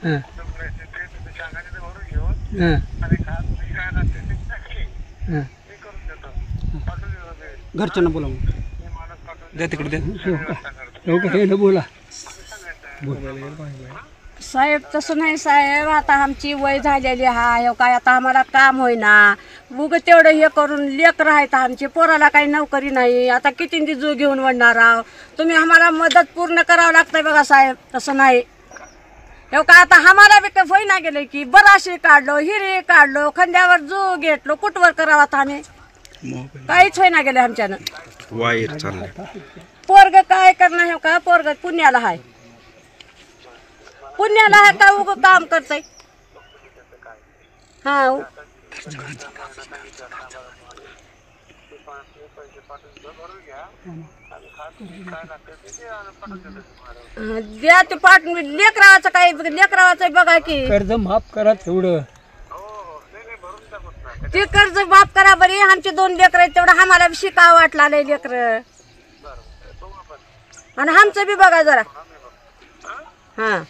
हां हां हां घरच्यांना बोलावून द्या तिकडे द्या. हे न बोला. साहेब तसं नाही साहेब, आता आमची वय झालेली आहे काय, आता आम्हाला काम होईना, उग तेवढं हे करून लेकर आहेत आमचे, पोराला काही नोकरी नाही, आता किती जीव घेऊन वडणार आहो. तुम्ही आम्हाला मदत पूर्ण करावं लागतंय बघा साहेब. तसं नाही हे का, आता आम्हाला बी काही होईना गेलं की बराशी काढलो, हिरी काढलो, खंद्यावर जो घेतलो, कुठवर करावा आम्ही, काहीच होईना गेले आमच्यानं. वायर चाललंय. पोरग काय करणार हे का, पोरग पुण्याला आहे, पुण्याला आहे का उग काम करतय. हा द्या ते पाठ, लेकरावाचं काय, लेकरावाचं बघा की कर्ज माफ करा तेवढं. ते कर्ज माफ करा बरी. आमचे 2 लेकर आहेत, तेवढं आम्हाला शिकावं वाटला लय लेकर, आणि आमचं बी बघा जरा. हा